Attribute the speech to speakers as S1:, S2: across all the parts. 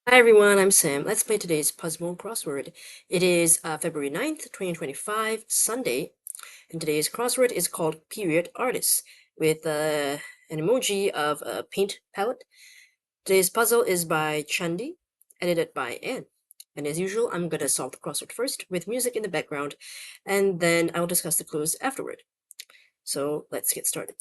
S1: Hi everyone, I'm Sam. Let's play today's Puzzmo Crossword. It is February 9th, 2025, Sunday, and today's crossword is called Period Artist, with an emoji of a paint palette. Today's puzzle is by Chandi, edited by Anne. And as usual, I'm gonna solve the crossword first, with music in the background, and then I'll discuss the clues afterward. So let's get started.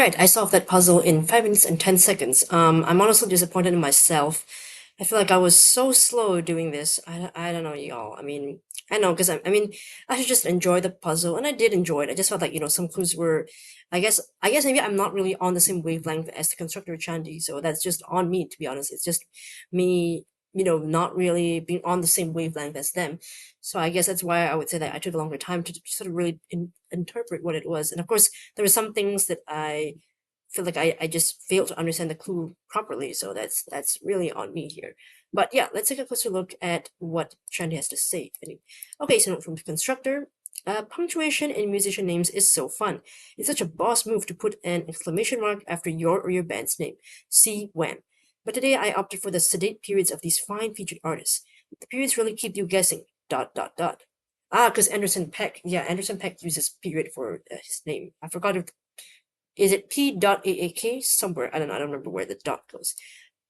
S1: right, I solved that puzzle in 5 minutes and 10 seconds. I'm honestly disappointed in myself. I feel like I was so slow doing this. I don't know, y'all. I mean, I know, because I mean, I should just enjoy the puzzle, and I did enjoy it. I just felt like, some clues were, I guess maybe I'm not really on the same wavelength as the constructor Chandy, so that's just on me, to be honest. It's just me, not really being on the same wavelength as them. So I guess that's why I would say that I took a longer time to sort of really interpret what it was. And of course, there were some things that I feel like I just failed to understand the clue properly. So that's really on me here. But yeah, let's take a closer look at what Shandy has to say. Okay, so from the constructor, punctuation in musician names is so fun. It's such a boss move to put an exclamation mark after your or your band's name. See Wham. But today I opted for the sedate periods of these fine featured artists. The periods really keep you guessing. Dot dot dot. Ah, because Anderson Peck. Yeah, Anderson Peck uses period for his name. I forgot if is it P.AAK somewhere? I don't know. I don't remember where the dot goes.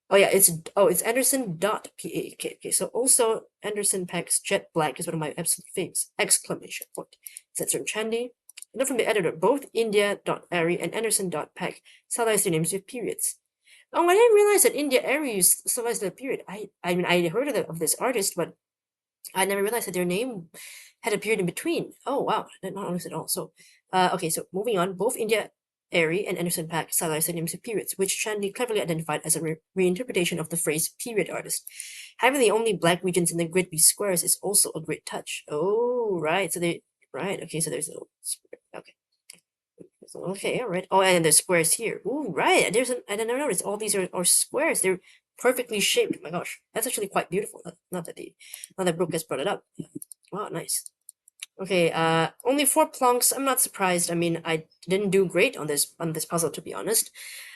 S1: Oh yeah, it's Anderson dot P.AAK. Okay, so also Anderson Peck's Jet Black is one of my absolute faves! Exclamation point. Said Sir Chandy. And then from the editor, both India dot Ari and Anderson dot Peck stylize their names with periods. Oh, I didn't realize that India Ari stylized the period. I mean I heard of this artist, but I never realized that their name had appeared in between. Oh wow, I did not notice at all. So, okay, so moving on, both India Airy and Anderson Paak stylized their names of periods, which Chandy cleverly identified as a reinterpretation of the phrase period artist. Having the only black regions in the grid be squares is also a great touch. Oh, right. So right. Okay, so there's a little square. Okay. Okay, all right. Oh, and there's squares here. Ooh, right. I didn't notice all these are squares. They're perfectly shaped. Oh my gosh, that's actually quite beautiful. Not that Brooke has brought it up. Wow, nice. Okay, only 4 plonks. I'm not surprised. I mean, I didn't do great on this puzzle, to be honest.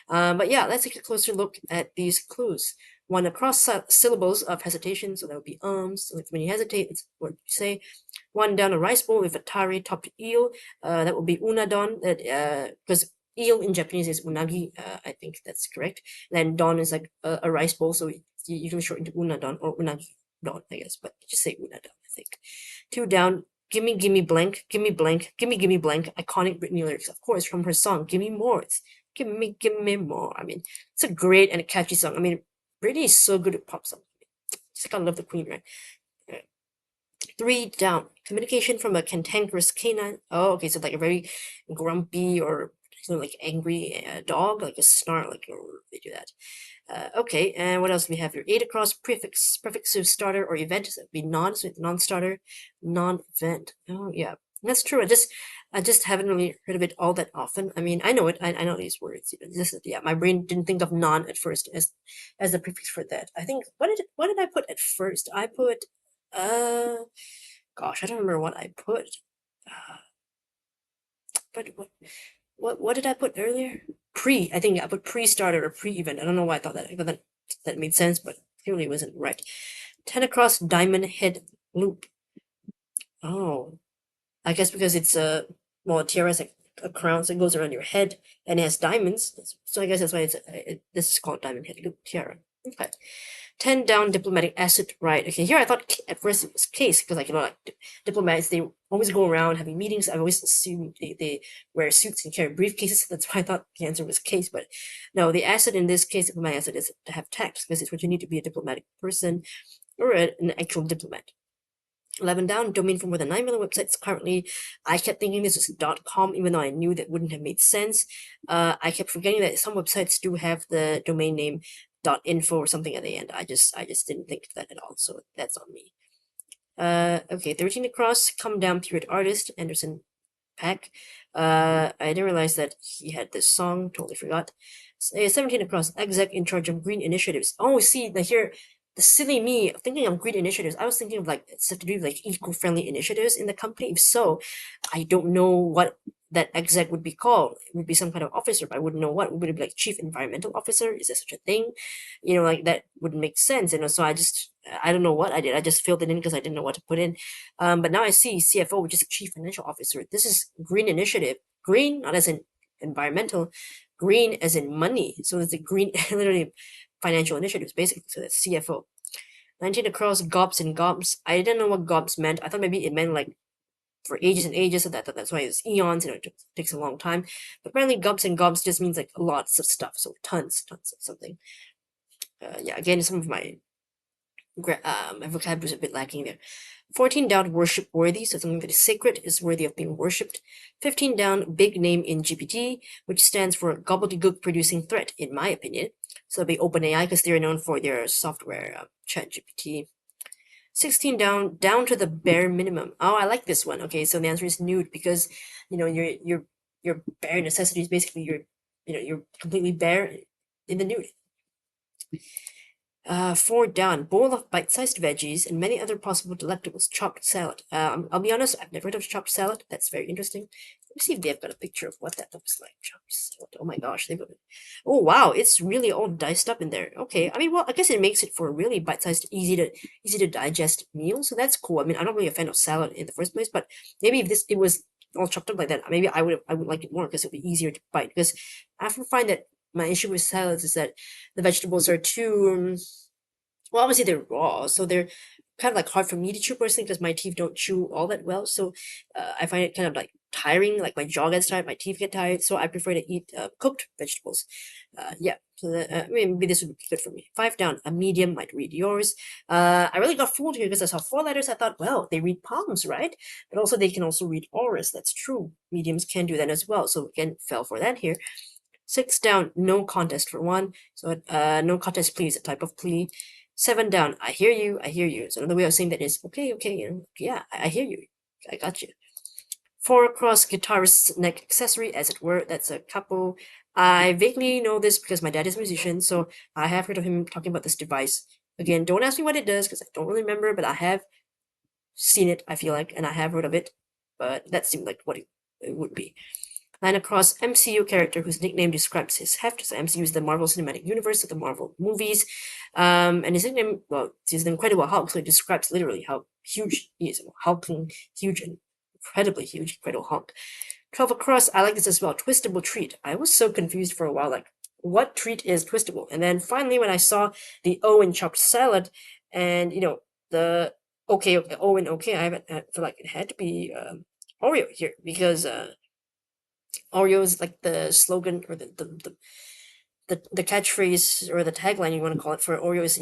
S1: But yeah, let's take a closer look at these clues. One across syllables of hesitation, so that would be So when you hesitate, it's what you say. One down a rice bowl with a tare topped eel. That would be unadon. That because eel in Japanese is unagi. I think that's correct. And then don is like a rice bowl, so you can shorten to unadon or unagi don, I guess. But just say unadon, I think. Two down. Gimme blank, gimme blank, gimme blank. Iconic Britney lyrics, of course, from her song "Gimme More." It's gimme more. I mean, it's a great and a catchy song. I mean, Britney is so good at pop songs. Just gotta love the queen, right? Three down. Communication from a cantankerous canine. Oh, okay, so like a very grumpy or like angry dog, like a snarl, like they do that. Okay, and what else do we have here? Eight across prefix of starter or event. So it'd be non, so non-starter, non-event. Oh yeah, that's true. I just haven't really heard of it all that often. I mean, I know it. I know these words. Yeah, my brain didn't think of non at first as the prefix for that. I think what did I put at first? I put uh, gosh, I don't remember what I put. Uh, but what did I put earlier? Pre. I think I put pre-starter or pre-event. I don't know why I thought that. I thought that made sense, but clearly it wasn't right. 10 across diamond head loop. Oh, I guess because it's a tiara is like a crown, so it goes around your head and it has diamonds. So I guess that's why this is called diamond head loop tiara. Okay. 10 down diplomatic acid, right? Okay, here I thought at first it was case because, like, like diplomats, they always go around having meetings. I always assumed they wear suits and carry briefcases. That's why I thought the answer was case, but no, the acid in this case, diplomatic acid, is to have tact because it's what you need to be a diplomatic person or an actual diplomat. 11 down, domain for more than 9 million websites currently. I kept thinking this was .com, even though I knew that wouldn't have made sense. I kept forgetting that some websites do have the domain name .info or something at the end. I just didn't think of that at all, so that's on me. Okay, 13 across, come down period artist, Anderson Pack. I didn't realize that he had this song, totally forgot. 17 across, exec in charge of green initiatives. Oh, see, here, the silly me thinking of green initiatives. I was thinking of like stuff to do with like eco-friendly initiatives in the company. If so, I don't know what that exec would be called. It would be some kind of officer, but I wouldn't know what. Would it be like chief environmental officer? Is there such a thing? Like that would make sense. So I don't know what I did. I just filled it in because I didn't know what to put in. But now I see CFO, which is chief financial officer. This is green initiative. Green, not as in environmental, green as in money. So it's a green, literally financial initiatives, basically. So that's CFO. 19 across, gobs and gobs. I didn't know what gobs meant. I thought maybe it meant like for ages and ages, so that's why it's eons, it takes a long time. But apparently gobs and gobs just means like lots of stuff, so tons of something. Yeah, again, some of my vocabulary is a bit lacking there. 14 down, worship worthy, so something that is sacred is worthy of being worshipped. 15 down, big name in GPT, which stands for gobbledygook producing threat, in my opinion. So it'll be OpenAI because they're known for their software, ChatGPT. 16 down to the bare minimum. Oh, I like this one. Okay, so the answer is nude because your bare necessities basically you're completely bare in the nude. 4 down, bowl of bite-sized veggies and many other possible delectables. Chopped salad. I'll be honest, I've never heard of chopped salad. That's very interesting. Let me see if they've got a picture of what that looks like. Chopped salad. Oh my gosh, they've got it. Oh wow, it's really all diced up in there. Okay, I mean, well, I guess it makes it for a really bite-sized, easy to digest meal. So that's cool. I mean, I'm not really a fan of salad in the first place, but maybe if it was all chopped up like that, maybe I would like it more because it would be easier to bite. Because I often find that my issue with salads is that the vegetables are too well, obviously they're raw, so they're kind of like hard for me to chew personally because my teeth don't chew all that well. So I find it kind of like tiring. Like my jaw gets tired, my teeth get tired. So I prefer to eat cooked vegetables. Yeah, so maybe this would be good for me. 5 down, a medium might read yours. I really got fooled here because I saw 4 letters. I thought, well, they read palms, right? But also they can also read auras. That's true. Mediums can do that as well. So again, fell for that here. 6 down, no contest for 1. So no contest plea is a type of plea. 7 down, I hear you, I hear you. So another way of saying that is, okay, yeah, I hear you. I got you. 4 across, guitarist's neck accessory, as it were. That's a couple. I vaguely know this because my dad is a musician, so I have heard of him talking about this device. Again, don't ask me what it does because I don't really remember, but I have seen it, I feel like, and I have heard of it. But that seemed like what it would be. 9 across, MCU character whose nickname describes his heft. So MCU is the Marvel Cinematic Universe of the Marvel movies. And his nickname, well, he's the Incredible Hulk, so it describes literally how huge he is. Hulking, huge, and incredibly huge, Incredible Hulk. 12 across, I like this as well. Twistable treat. I was so confused for a while, like, what treat is twistable? And then finally, when I saw the O in chopped salad, and the okay, O and okay, I feel like it had to be Oreo here because Oreo is like the slogan or the catchphrase or the tagline you want to call it for Oreo is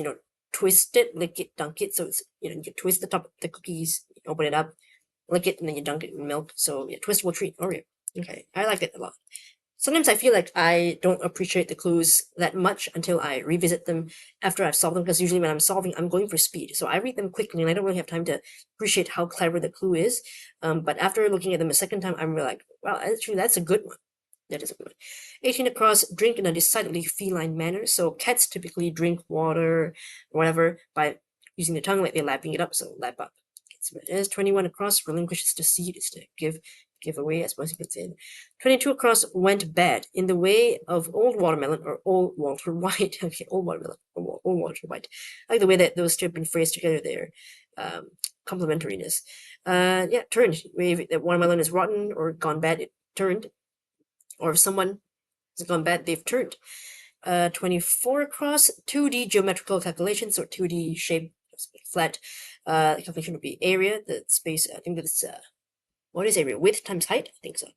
S1: twist it, lick it, dunk it. So it's you can twist the top of the cookies, open it up, lick it, and then you dunk it in milk. So yeah, twistable treat Oreo. Okay, I like it a lot. Sometimes I feel like I don't appreciate the clues that much until I revisit them after I've solved them, because usually when I'm solving, I'm going for speed. So I read them quickly and I don't really have time to appreciate how clever the clue is. But after looking at them a second time, I'm really like, wow, actually, that's a good one. That is a good one. 18 across, drink in a decidedly feline manner. So cats typically drink water or whatever by using the tongue, like they're lapping it up, so lap up. As 21 across, relinquishes the seed is to give away, I suppose you could say. 22 across, went bad in the way of old watermelon or old Walter White. Okay, old watermelon or old Walter White. I like the way that those two have been phrased together there. Complementariness. Yeah, turned. If the watermelon is rotten or gone bad, it turned. Or if someone has gone bad, they've turned. 24 across, 2D geometrical calculations or 2D shape, flat. The calculation would be area, the space, I think that's, what is area? Width times height? I think so.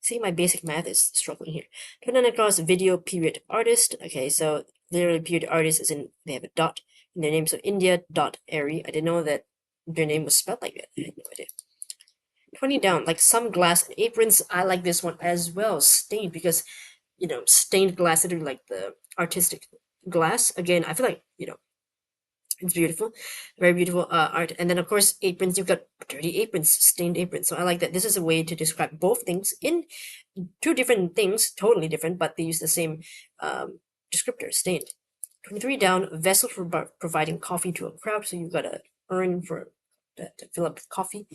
S1: See, my basic math is struggling here. 29 across, video period artist. Okay, so literally period artist is in, they have a dot in their name, so India.Airy. I didn't know that their name was spelled like that. I had no idea. 20 down, like some glass and aprons. I like this one as well. Stained, because stained glass, literally like the artistic glass. Again, I feel like it's beautiful, very beautiful art. And then of course aprons, you've got dirty aprons, stained aprons. So I like that this is a way to describe both things in two different things, totally different, but they use the same descriptor, stained. 23 down, vessel for providing coffee to a crowd. So you've got a urn for to fill up coffee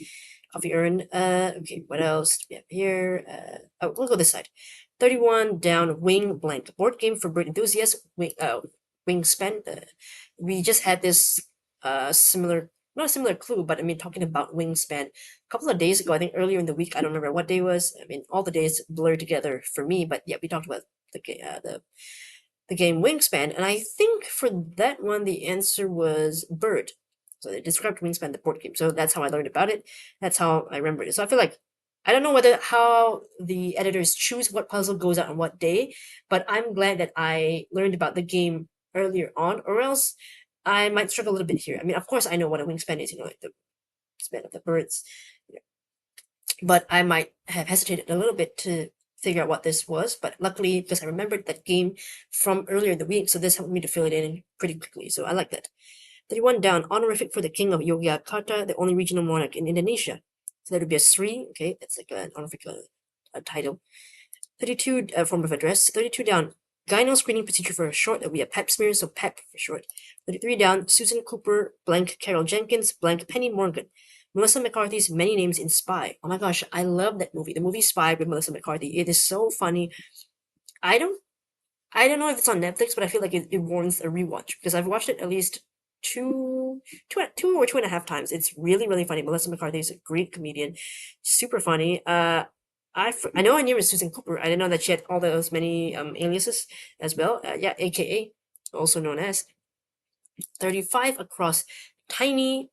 S1: urn. Okay, what else do we have here? Oh, we'll go this side. 31 down, wing blank. Board game for bird enthusiasts. Wingspan. We just had this similar, not a similar clue, but I mean talking about wingspan a couple of days ago. I think earlier in the week. I don't remember what day it was. I mean all the days blur together for me. But yeah, we talked about the game Wingspan, and I think for that one the answer was bird. So they described Wingspan, the board game. So that's how I learned about it. That's how I remember it. So I feel like I don't know whether how the editors choose what puzzle goes out on what day, but I'm glad that I learned about the game earlier on, or else I might struggle a little bit here. I mean, of course, I know what a wingspan is, like the span of the birds, but I might have hesitated a little bit to figure out what this was. But luckily, because I remembered that game from earlier in the week, so this helped me to fill it in pretty quickly. So I like that. 31 down, honorific for the king of Yogyakarta, the only regional monarch in Indonesia. So that would be a Sri, okay, that's like an honorific title. 32, form of address. 32 down, gyno screening procedure for a short, that would be a pap smear, so pap for short. 33 down, Susan Cooper, blank Carol Jenkins, blank Penny Morgan. Melissa McCarthy's Many Names in Spy. Oh my gosh, I love that movie. The movie Spy with Melissa McCarthy. It is so funny. I don't know if it's on Netflix, but I feel like it warrants a rewatch because I've watched it at least two or 2.5 times. It's really, really funny. Melissa McCarthy is a great comedian, super funny. I know her name is Susan Cooper. I didn't know that she had all those many aliases as well. Yeah, AKA, also known as 35 across. Tiny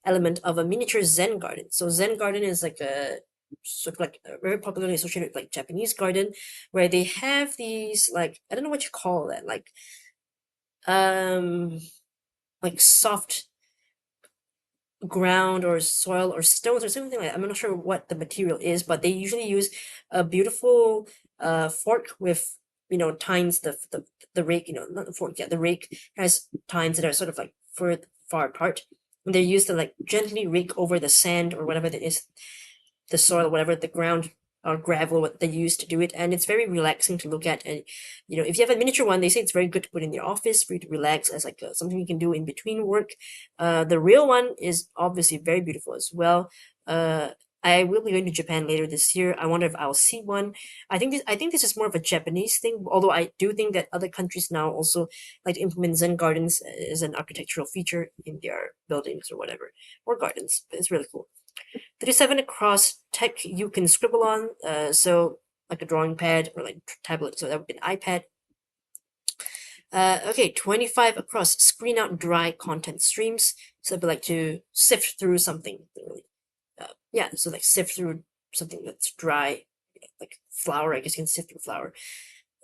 S1: element of a miniature Zen garden. So Zen garden is like a sort of like very popularly associated with like Japanese garden, where they have these like I don't know what you call that, um like soft ground or soil or stones or something like that. I'm not sure what the material is, but they usually use a beautiful fork with tines, the rake, not the fork, yeah, the rake has tines that are sort of like far apart, and they're used to like gently rake over the sand or whatever that is, the soil, whatever, the ground or gravel, what they use to do it, and it's very relaxing to look at. And if you have a miniature one, they say it's very good to put in your office for you to relax as like something you can do in between work. The real one is obviously very beautiful as well. I will be going to Japan later this year. I wonder if I'll see one. I think this is more of a Japanese thing, although I do think that other countries now also like to implement Zen gardens as an architectural feature in their buildings or whatever, or gardens. But it's really cool. 37 across tech you can scribble on, so like a drawing pad or like tablet, so that would be an iPad. Okay, 25 across screen out dry content streams, so it'd be like to sift through something. Yeah, so like sift through something that's dry, like flour, I guess you can sift through flour.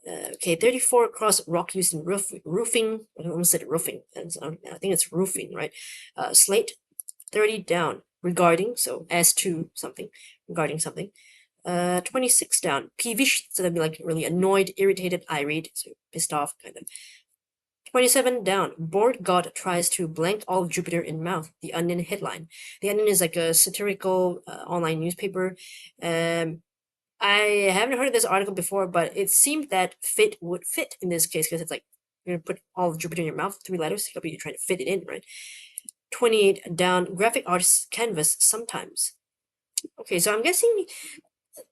S1: Okay, 34 across rock used in roofing. I almost said roofing. I think it's roofing, right? Slate. 30 down, regarding, so as to something, regarding something. 26 down, peevish, so that'd be like really annoyed, irritated, irate, so pissed off, kind of. 27 down, bored god tries to blank all of Jupiter in mouth, The Onion headline. The Onion is like a satirical online newspaper. I haven't heard of this article before, but it seemed that fit would fit in this case because it's like you're gonna put all of Jupiter in your mouth, 3 letters, you're trying to fit it in, right? 28 down, graphic artist's canvas sometimes. Okay, so I'm guessing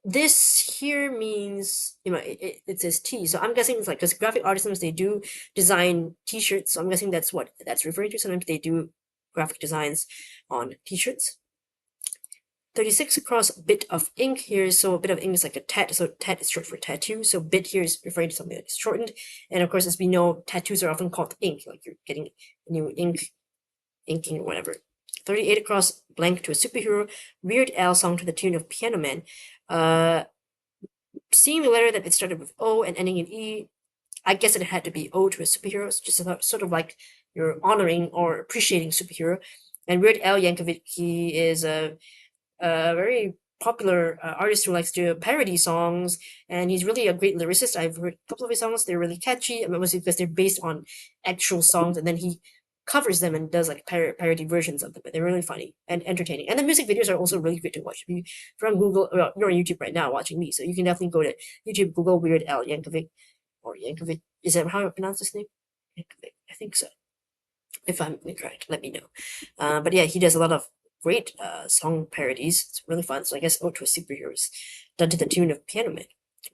S1: this here means, it says T, so I'm guessing it's like, because graphic artisans, they do design t-shirts, so I'm guessing that's what that's referring to. Sometimes they do graphic designs on t-shirts. 36 across bit of ink here, so a bit of ink is like a tat, so tat is short for tattoo, so bit here is referring to something that's shortened, and of course, as we know, tattoos are often called ink, like you're getting new ink, inking or whatever. 38 across blank to a superhero, Weird Al song to the tune of Piano Man. Seeing the letter that it started with O and ending in E, I guess it had to be O to a superhero. It's just sort of like you're honoring or appreciating superhero. And Weird Al Yankovic, he is a very popular artist who likes to do parody songs, and he's really a great lyricist. I've heard a couple of his songs; they're really catchy. I mean, mostly because they're based on actual songs, and then he covers them and does like parody versions of them. But they're really funny and entertaining. And the music videos are also really great to watch. If you're on Google, well, you're on YouTube right now watching me, so you can definitely go to YouTube, Google Weird Al Yankovic, or Yankovic. Is that how I pronounce his name? Yankovic, I think so. If I'm incorrect, let me know. But yeah, he does a lot of great song parodies. It's really fun. So I guess Ode to a Superhero is done to the tune of Piano Man,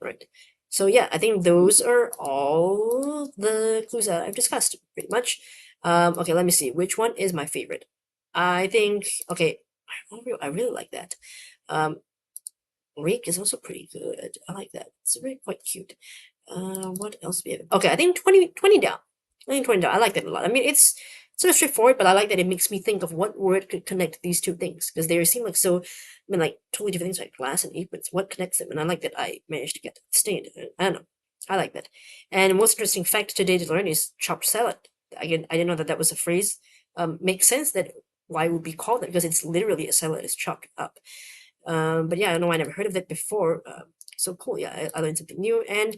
S1: right? So yeah, I think those are all the clues that I've discussed, pretty much. Okay, let me see. Which one is my favorite? I think, okay, I really like that. Rake is also pretty good. I like that. It's really quite cute. What else do we have? Okay, I think 20 down. I think 20 down. I like that a lot. I mean, it's So straightforward, but I like that it makes me think of what word could connect these two things, because they seem like so, I mean, like totally different things, like glass and aprons. What connects them? And I like that I managed to get stained. I don't know. I like that. And the most interesting fact today to learn is chopped salad. Again, I didn't know that that was a phrase. Makes sense that why it would be called that, because it's literally a salad. It's chopped up. But yeah, I know I never heard of that before. So cool. Yeah, I learned something new. And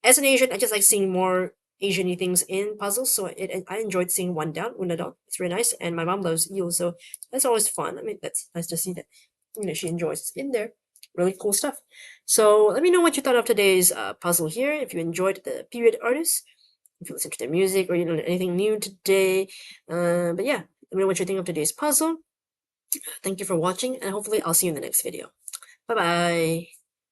S1: as an Asian, I just like seeing more Asian-y things in puzzles. So I enjoyed seeing one down, unadon. It's really nice. And my mom loves eel, so that's always fun. I mean, that's nice to see that, you know, she enjoys it's in there. Really cool stuff. So let me know what you thought of today's puzzle here. If you enjoyed the period artists, if you listen to their music, or you know anything new today. But yeah, let me know what you think of today's puzzle. Thank you for watching, and hopefully I'll see you in the next video. Bye bye.